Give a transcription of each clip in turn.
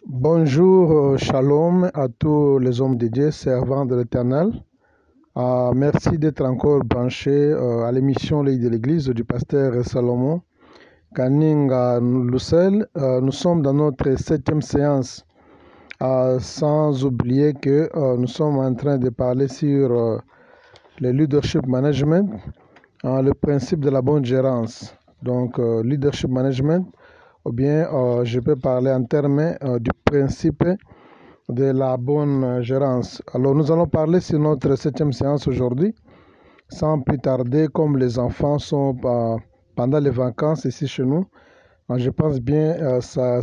Bonjour, shalom à tous les hommes de Dieu, servants de l'Éternel. Merci d'être encore branchés à l'émission L'œil de l'Église du pasteur Salomon Kaninga Loussel. Nous sommes dans notre 7e séance, sans oublier que nous sommes en train de parler sur le leadership management, le principe de la bonne gérance. Donc, leadership management, ou bien je peux parler en termes du principe de la bonne gérance. Alors nous allons parler sur notre 7e séance aujourd'hui, sans plus tarder, comme les enfants sont pendant les vacances ici chez nous. Je pense bien ça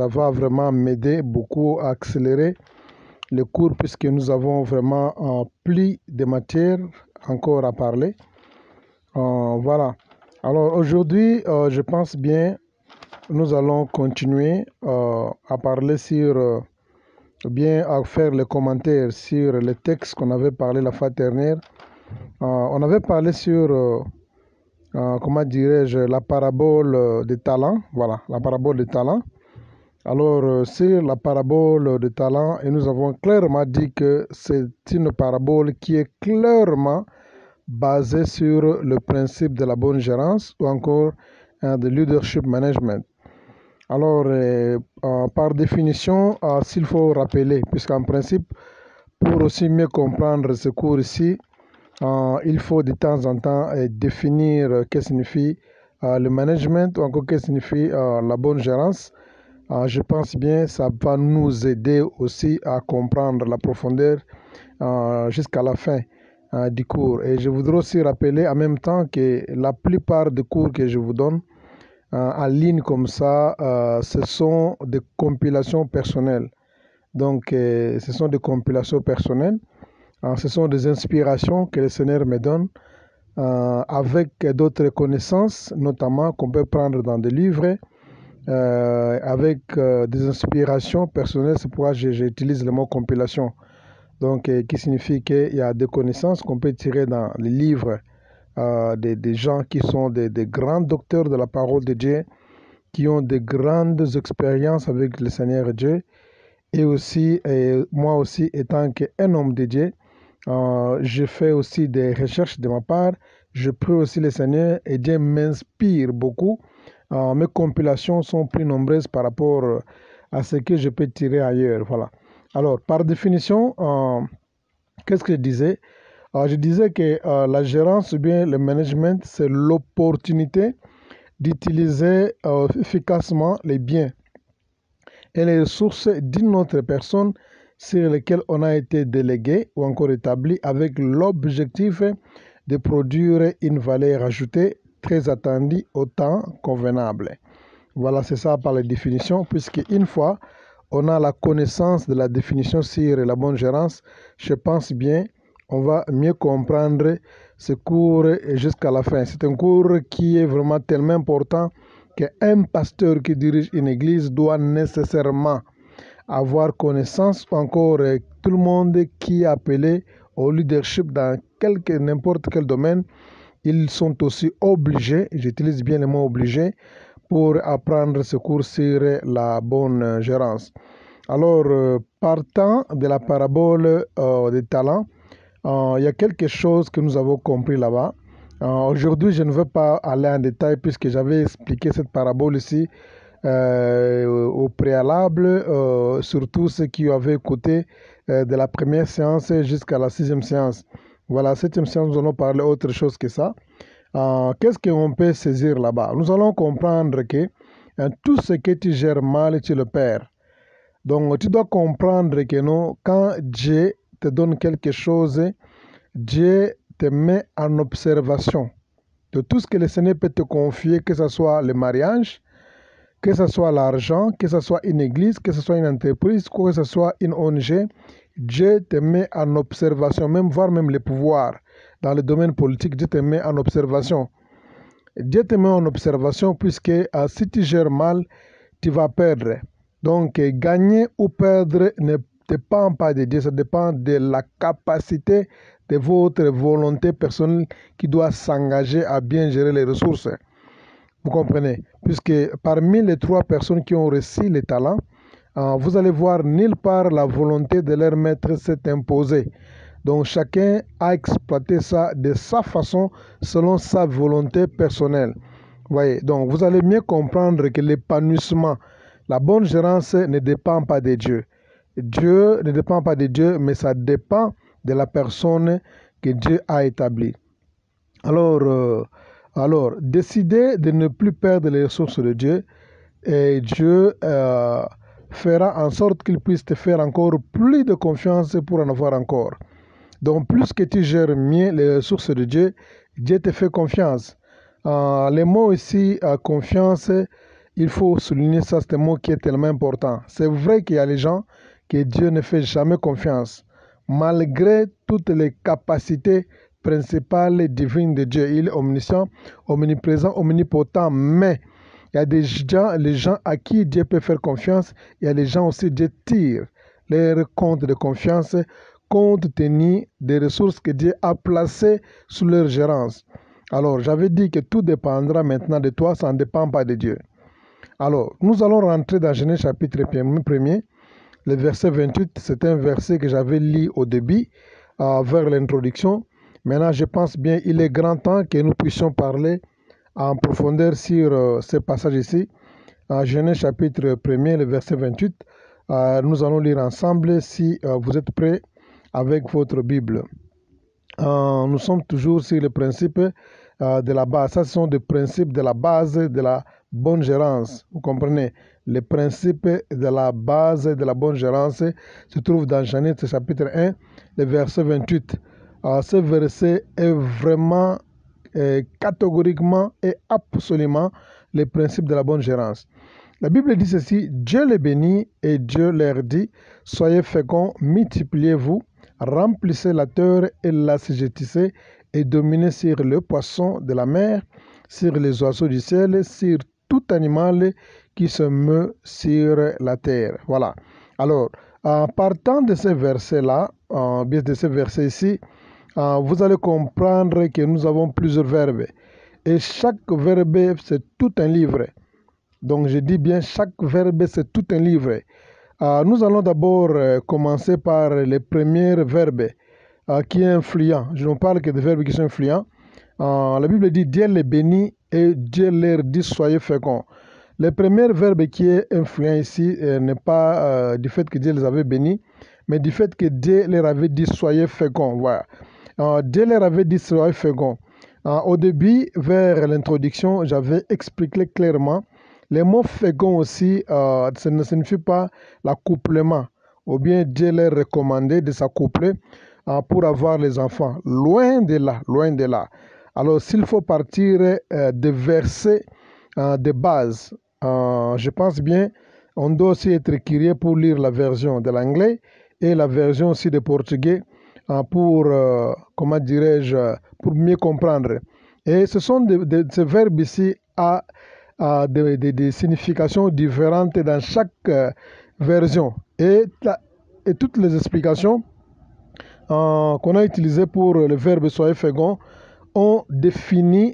va vraiment m'aider beaucoup à accélérer le cours puisque nous avons vraiment plus de matière encore à parler. Voilà. Alors aujourd'hui, je pense bien, nous allons continuer à parler sur bien à faire les commentaires sur le texte qu'on avait parlé la fois dernière. On avait parlé sur, comment dirais-je, la parabole des talents. Voilà, la parabole des talents. Alors, sur la parabole des talents, et nous avons clairement dit que c'est une parabole qui est clairement basée sur le principe de la bonne gérance ou encore de leadership management. Alors, par définition, s'il faut rappeler, puisqu'en principe, pour aussi mieux comprendre ce cours ici, il faut de temps en temps définir ce que signifie le management ou encore ce que signifie la bonne gérance. Je pense bien que ça va nous aider aussi à comprendre la profondeur jusqu'à la fin du cours. Et je voudrais aussi rappeler en même temps que la plupart des cours que je vous donne en ligne comme ça, ce sont des compilations personnelles. Donc, ce sont des compilations personnelles. Ce sont des inspirations que le Seigneur me donne avec d'autres connaissances, notamment qu'on peut prendre dans des livres, avec des inspirations personnelles. C'est pourquoi j'utilise le mot compilation. Donc, qui signifie qu'il y a des connaissances qu'on peut tirer dans les livres des gens qui sont des grands docteurs de la parole de Dieu, qui ont de grandes expériences avec le Seigneur Dieu. Et aussi, moi aussi, étant qu'un homme de Dieu, je fais aussi des recherches de ma part. Je prie aussi le Seigneur et Dieu m'inspire beaucoup. Mes compilations sont plus nombreuses par rapport à ce que je peux tirer ailleurs. Voilà. Alors, par définition, qu'est-ce que je disais? Je disais que la gérance ou bien le management, c'est l'opportunité d'utiliser efficacement les biens et les ressources d'une autre personne sur lesquelles on a été délégué ou encore établi avec l'objectif de produire une valeur ajoutée très attendue au temps convenable. Voilà, c'est ça par la définition, puisque une fois on a la connaissance de la définition sur la bonne gérance, je pense bien on va mieux comprendre ce cours jusqu'à la fin. C'est un cours qui est vraiment tellement important qu'un pasteur qui dirige une église doit nécessairement avoir connaissance, ou encore tout le monde qui est appelé au leadership dans n'importe quel domaine, ils sont aussi obligés, j'utilise bien le mot obligé, pour apprendre ce cours sur la bonne gérance. Alors, partant de la parabole des talents, il y a quelque chose que nous avons compris là-bas. Aujourd'hui, je ne veux pas aller en détail puisque j'avais expliqué cette parabole ici au préalable, surtout ceux qui avaient écouté de la première séance jusqu'à la 6e séance. Voilà, la 7e séance, nous allons parler autre chose que ça. Qu'est-ce qu'on peut saisir là-bas? Nous allons comprendre que tout ce que tu gères mal, tu le perds. Donc, tu dois comprendre que non, quand Dieu te donne quelque chose, Dieu te met en observation de tout ce que le Seigneur peut te confier, que ce soit le mariage, que ce soit l'argent, que ce soit une église, que ce soit une entreprise, que ce soit une ONG. Dieu te met en observation, même voire même le pouvoir. Dans le domaine politique, Dieu te met en observation. Dieu te met en observation puisque si tu gères mal, tu vas perdre. Donc, gagner ou perdre ne dépend pas de Dieu, ça dépend de la capacité de votre volonté personnelle qui doit s'engager à bien gérer les ressources. Vous comprenez? Puisque parmi les 3 personnes qui ont reçu les talents, vous allez voir, nulle part la volonté de leur maître s'est imposée. Donc chacun a exploité ça de sa façon, selon sa volonté personnelle. Voyez, donc vous allez mieux comprendre que l'épanouissement, la bonne gérance ne dépend pas de Dieu. Dieu ne dépend pas de Dieu, mais ça dépend de la personne que Dieu a établie. Alors, décidez de ne plus perdre les ressources de Dieu et Dieu fera en sorte qu'il puisse te faire encore plus de confiance pour en avoir encore. Donc, plus que tu gères mieux les ressources de Dieu, Dieu te fait confiance. Les mots ici, confiance, il faut souligner ça, c'est un mot qui est tellement important. C'est vrai qu'il y a les gens que Dieu ne fait jamais confiance, malgré toutes les capacités principales divines de Dieu. Il est omniscient, omniprésent, omnipotent, mais il y a des gens, les gens à qui Dieu peut faire confiance, il y a les gens aussi, Dieu tire leur compte de confiance compte tenu des ressources que Dieu a placées sous leur gérance. Alors, j'avais dit que tout dépendra maintenant de toi, ça ne dépend pas de Dieu. Alors, nous allons rentrer dans Genèse chapitre 1er, le verset 28. C'est un verset que j'avais lu au début, vers l'introduction. Maintenant, je pense bien il est grand temps que nous puissions parler en profondeur sur ce passage ici. Genèse chapitre 1er, le verset 28. Nous allons lire ensemble si vous êtes prêts avec votre Bible. Nous sommes toujours sur le principe de la base. Ça, ce sont des principes de la base de la bonne gérance. Vous comprenez? Les principes de la base de la bonne gérance se trouvent dans Genèse chapitre 1, le verset 28. Ce verset est vraiment catégoriquement et absolument les principes de la bonne gérance. La Bible dit ceci: Dieu les bénit et Dieu leur dit: soyez féconds, multipliez-vous, remplissez la terre et l'assujettissez et dominez sur le poisson de la mer, sur les oiseaux du ciel, sur tout animal qui se meut sur la terre. Voilà. Alors, en partant de ces versets-là, de ces versets ici, vous allez comprendre que nous avons plusieurs verbes. Et chaque verbe, c'est tout un livre. Donc, je dis bien, chaque verbe, c'est tout un livre. Nous allons d'abord commencer par le premier verbe qui est influent. Je ne parle que des verbes qui sont influents. La Bible dit Dieu les bénit et Dieu leur dit soyez féconds. Le premier verbe qui est influent ici n'est pas du fait que Dieu les avait bénis, mais du fait que Dieu leur avait dit soyez féconds. Voilà. Dieu leur avait dit soyez féconds. Au début, vers l'introduction, j'avais expliqué clairement. Les mots féconds aussi, ça ne signifie pas l'accouplement, ou bien Dieu leur recommandait de s'accoupler pour avoir les enfants. Loin de là, loin de là. Alors, s'il faut partir des versets de base, je pense bien, on doit aussi être curieux pour lire la version de l'anglais et la version aussi de portugais pour, comment dirais-je, pour mieux comprendre. Et ce sont ces verbes ici à des significations différentes dans chaque version. Et toutes les explications qu'on a utilisées pour le verbe soyez féconds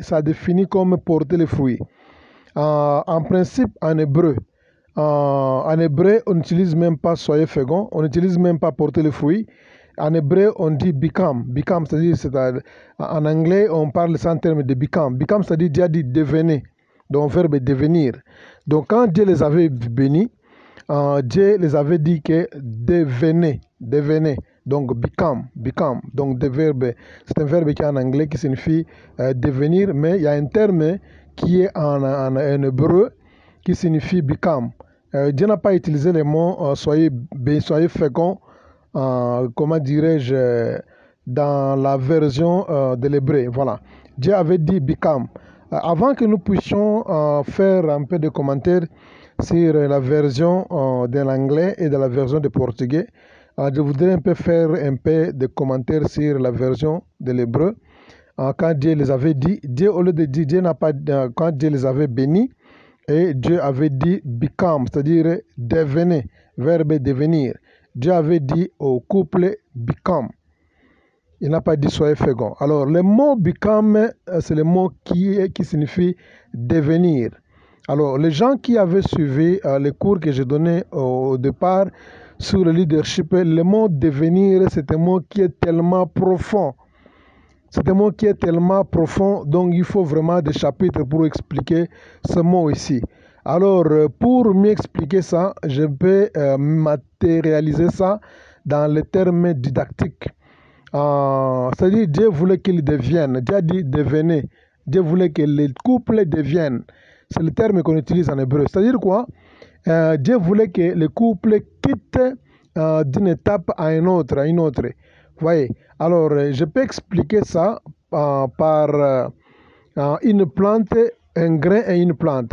ça définit comme porter les fruits. En principe, en hébreu, on n'utilise même pas soyez féconds, on n'utilise même pas porter les fruits. En hébreu, on dit become. Become, c'est-à-dire, en anglais, on parle sans terme de become. Become, c'est-à-dire, Dieu a dit devenez. Donc, verbe devenir. Donc, quand Dieu les avait bénis, Dieu les avait dit que devenez. Donc, become. Donc, c'est un verbe qui est en anglais qui signifie devenir, mais il y a un terme qui est en hébreu qui signifie become. Dieu n'a pas utilisé les mots soyez féconds, comment dirais-je, dans la version de l'hébreu. Voilà. Dieu avait dit become. Avant que nous puissions faire un peu de commentaires sur la version de l'anglais et de la version de portugais, je voudrais un peu faire un peu de commentaires sur la version de l'hébreu. Quand Dieu les avait dit, Dieu au lieu de dire, Dieu n'a pas, quand Dieu les avait bénis, et Dieu avait dit become, c'est-à-dire devenez, verbe devenir. Dieu avait dit au couple become. Il n'a pas dit soyez féconds. Alors, le mot become, c'est le mot qui signifie devenir. Alors, les gens qui avaient suivi les cours que j'ai donnés au départ sur le leadership, le mot devenir, c'est un mot qui est tellement profond. C'est un mot qui est tellement profond, donc il faut vraiment des chapitres pour expliquer ce mot ici. Alors, pour m'expliquer ça, je peux matérialiser ça dans les termes didactiques. C'est-à-dire, Dieu voulait qu'il devienne. Dieu a dit devenez. Dieu voulait que les couples deviennent. C'est le terme qu'on utilise en hébreu. C'est-à-dire quoi? Dieu voulait que les couples quittent d'une étape à une autre, à une autre. Vous voyez? Alors, je peux expliquer ça par une plante, un grain et une plante.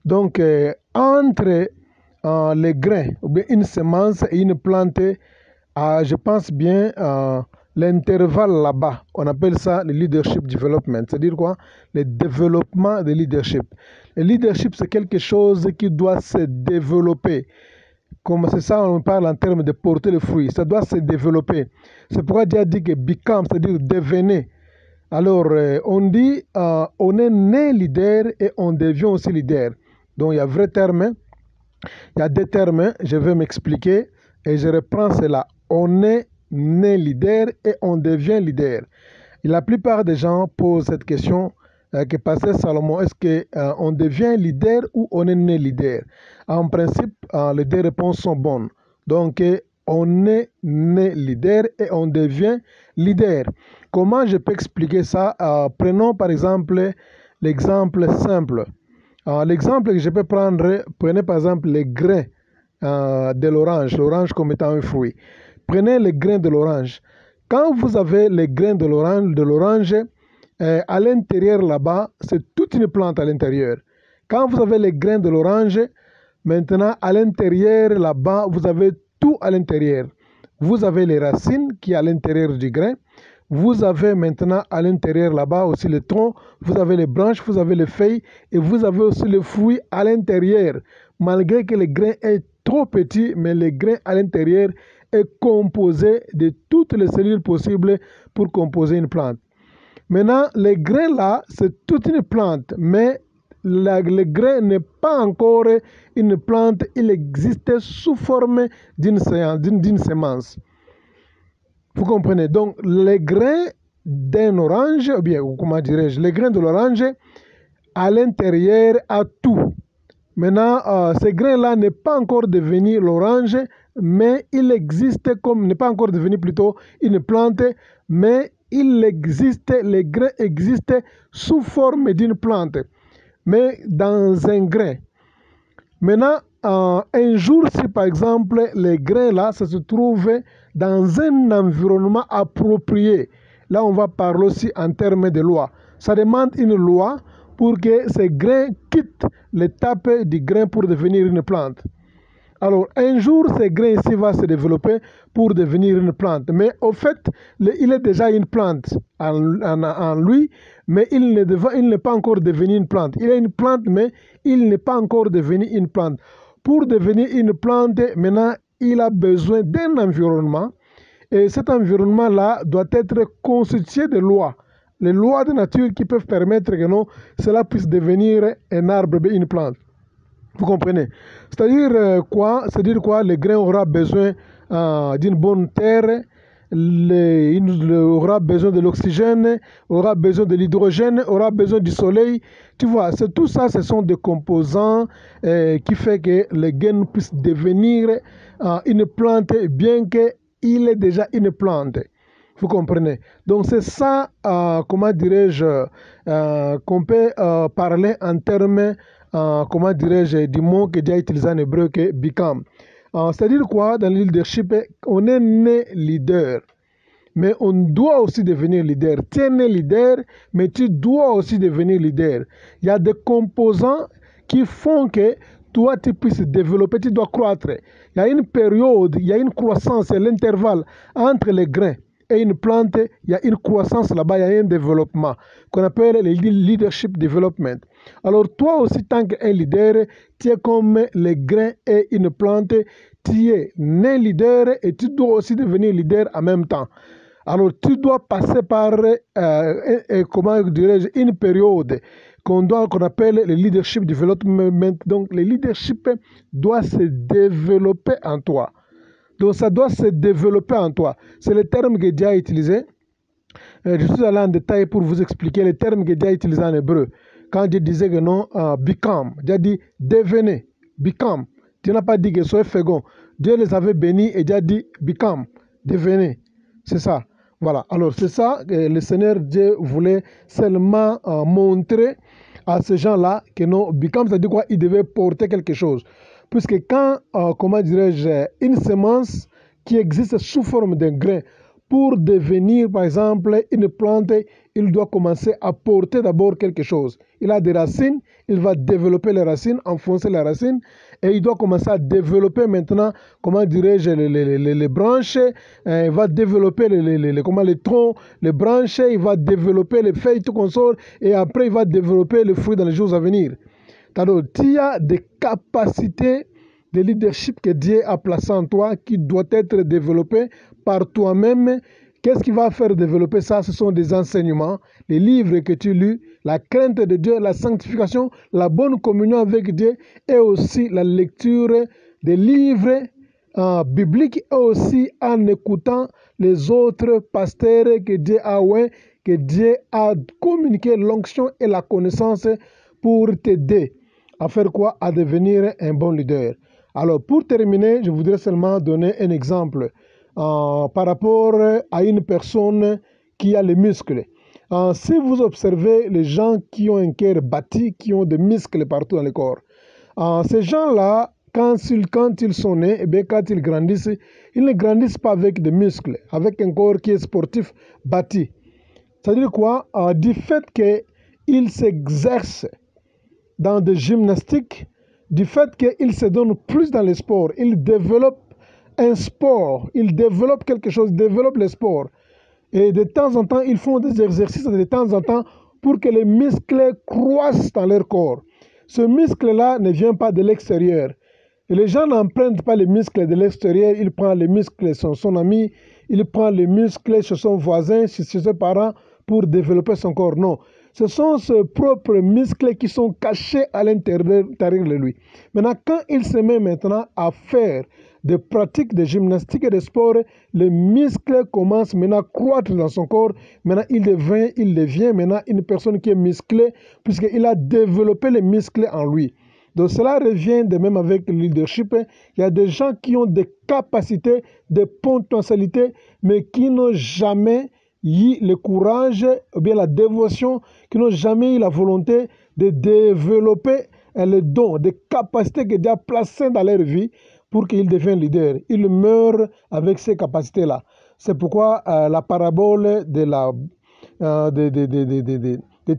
Donc, entre les grains, ou bien une semence et une plante, je pense bien l'intervalle là-bas, on appelle ça le leadership development. C'est-à-dire quoi? Le développement de leadership. Le leadership, c'est quelque chose qui doit se développer. Comme c'est ça, on parle en termes de porter le fruit. Ça doit se développer. C'est pourquoi Dieu a dit que become, c'est-à-dire devenez. Alors, on dit, on est né leader et on devient aussi leader. Donc, il y a vrai terme, il y a des termes, je vais m'expliquer et je reprends cela. On est né leader et on devient leader. Et la plupart des gens posent cette question que Pasteur Salomon, est-ce qu'on devient leader ou on est né leader? En principe, les deux réponses sont bonnes. Donc, on est né leader et on devient leader. Comment je peux expliquer ça? Prenons par exemple l'exemple simple. L'exemple que je peux prendre, prenez par exemple les grains de l'orange comme étant un fruit. Prenez les grains de l'orange. Quand vous avez les grains de l'orange, à l'intérieur là-bas, c'est toute une plante à l'intérieur. Quand vous avez les grains de l'orange, maintenant à l'intérieur là-bas, vous avez tout à l'intérieur. Vous avez les racines qui sont à l'intérieur du grain. Vous avez maintenant à l'intérieur là-bas aussi le tronc, vous avez les branches, vous avez les feuilles et vous avez aussi le fruit à l'intérieur. Malgré que le grain est trop petit, mais le grain à l'intérieur est composé de toutes les cellules possibles pour composer une plante. Maintenant, le grain là, c'est toute une plante, mais le grain n'est pas encore une plante, il existe sous forme d'une semence. Vous comprenez? Donc, les grains d'un orange, ou bien, comment dirais-je, les grains de l'orange, à l'intérieur, a tout. Maintenant, ce grain-là n'est pas encore devenu l'orange, mais il existe comme, n'est pas encore devenu plutôt une plante, mais il existe, les grains existent sous forme d'une plante, mais dans un grain. Maintenant, un jour, si par exemple, les grains là, ça se trouve dans un environnement approprié, là, on va parler aussi en termes de loi. Ça demande une loi pour que ces grains quittent l'étape du grain pour devenir une plante. Alors, un jour, ce grain ici va se développer pour devenir une plante. Mais au fait, il est déjà une plante en lui, mais il n'est pas encore devenu une plante. Il est une plante, mais il n'est pas encore devenu une plante. Pour devenir une plante, maintenant, il a besoin d'un environnement. Et cet environnement-là doit être constitué de lois. Les lois de nature qui peuvent permettre que non, cela puisse devenir un arbre, une plante. Vous comprenez? C'est-à-dire quoi? C'est-à-dire quoi? Le grain aura besoin d'une bonne terre, il aura besoin de l'oxygène, aura besoin de l'hydrogène, aura besoin du soleil. Tu vois, tout ça, ce sont des composants qui font que le grain puisse devenir une plante, bien qu'il est déjà une plante. Vous comprenez? Donc c'est ça, comment dirais-je, qu'on peut parler en termes, comment dirais-je, du mot que Dieu a utilisé en hébreu, que become. C'est-à-dire quoi? Dans le leadership, on est né leader, mais on doit aussi devenir leader. Tu es né leader, mais tu dois aussi devenir leader. Il y a des composants qui font que toi, tu puisses développer, tu dois croître. Il y a une période, il y a une croissance, il y a l'intervalle entre les grains et une plante, il y a une croissance là-bas, il y a un développement qu'on appelle le leadership development. Alors toi aussi, tant qu'un leader, tu es comme les grains et une plante, tu es né leader et tu dois aussi devenir leader en même temps. Alors tu dois passer par, comment dirais-je, une période qu'on appelle le leadership development. Donc, le leadership doit se développer en toi. Donc, ça doit se développer en toi. C'est le terme que Dieu a utilisé. Je suis allé en détail pour vous expliquer le terme que Dieu a utilisé en hébreu. Quand Dieu disait que non, become, Dieu a dit devenez, become. Dieu n'a pas dit que soyez fécond. Dieu les avait bénis et Dieu a dit become, devenez. C'est ça. Voilà. Alors, c'est ça que le Seigneur Dieu voulait seulement montrer à ces gens-là que non, become, ça dit quoi? Ils devaient porter quelque chose. Puisque quand, comment dirais-je, une semence qui existe sous forme d'un grain, pour devenir, par exemple, une plante, il doit commencer à porter d'abord quelque chose. Il a des racines, il va développer les racines, enfoncer les racines, et il doit commencer à développer maintenant, comment dirais-je, les branches, il va développer les troncs, les branches, il va développer les feuilles, tout consort, et après il va développer les fruits dans les jours à venir. Alors, tu as des capacités de leadership que Dieu a placées en toi qui doivent être développées par toi-même. Qu'est-ce qui va faire développer ça? Ce sont des enseignements, les livres que tu lis, la crainte de Dieu, la sanctification, la bonne communion avec Dieu et aussi la lecture des livres bibliques et aussi en écoutant les autres pasteurs que Dieu a communiqué l'onction et la connaissance pour t'aider à faire quoi? À devenir un bon leader. Alors, pour terminer, je voudrais seulement donner un exemple par rapport à une personne qui a les muscles. Si vous observez les gens qui ont un cœur bâti, qui ont des muscles partout dans le corps, ces gens-là, quand ils sont nés, et bien, quand ils grandissent, ils ne grandissent pas avec des muscles, avec un corps qui est sportif, bâti. C'est-à-dire quoi? Du fait qu'ils s'exercent dans des gymnastiques, du fait qu'ils se donnent plus dans le sport, ils développent un sport, ils développent quelque chose, ils développent le sport. Et de temps en temps, ils font des exercices de temps en temps pour que les muscles croissent dans leur corps. Ce muscle-là ne vient pas de l'extérieur. Et les gens n'empruntent pas les muscles de l'extérieur, ils prennent les muscles de son ami, il prend les muscles chez son voisin, chez ses parents pour développer son corps. Non. Ce sont ses propres muscles qui sont cachés à l'intérieur de lui. Maintenant, quand il se met maintenant à faire des pratiques de gymnastique et de sport, les muscles commencent maintenant à croître dans son corps. Maintenant, il devient maintenant une personne qui est musclée puisqu'il a développé les muscles en lui. Donc cela revient de même avec le leadership. Il y a des gens qui ont des capacités, des potentialités, mais qui n'ont jamais eu le courage ou bien la dévotion, qui n'ont jamais eu la volonté de développer les dons, des capacités que Dieu a placées dans leur vie pour qu'ils deviennent leaders. Ils meurent avec ces capacités-là. C'est pourquoi la parabole des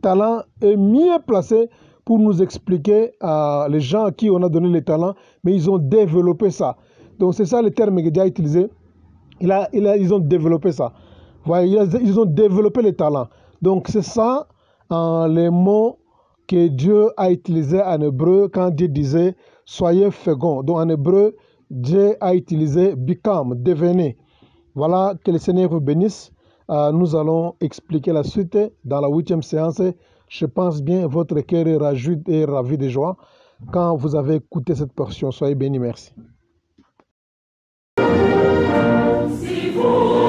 talents est mieux placée pour nous expliquer les gens à qui on a donné les talents, mais ils ont développé ça. Donc c'est ça le terme que Dieu a utilisé. Ils ont développé ça. Voilà, ils ont développé les talents. Donc c'est ça les mots que Dieu a utilisés en hébreu quand Dieu disait « soyez féconds ». Donc en hébreu, Dieu a utilisé « become », « devenez ». Voilà, que le Seigneur vous bénisse. Nous allons expliquer la suite dans la 8e séance. Je pense bien votre cœur est ravi de joie quand vous avez écouté cette portion. Soyez bénis, merci. Si vous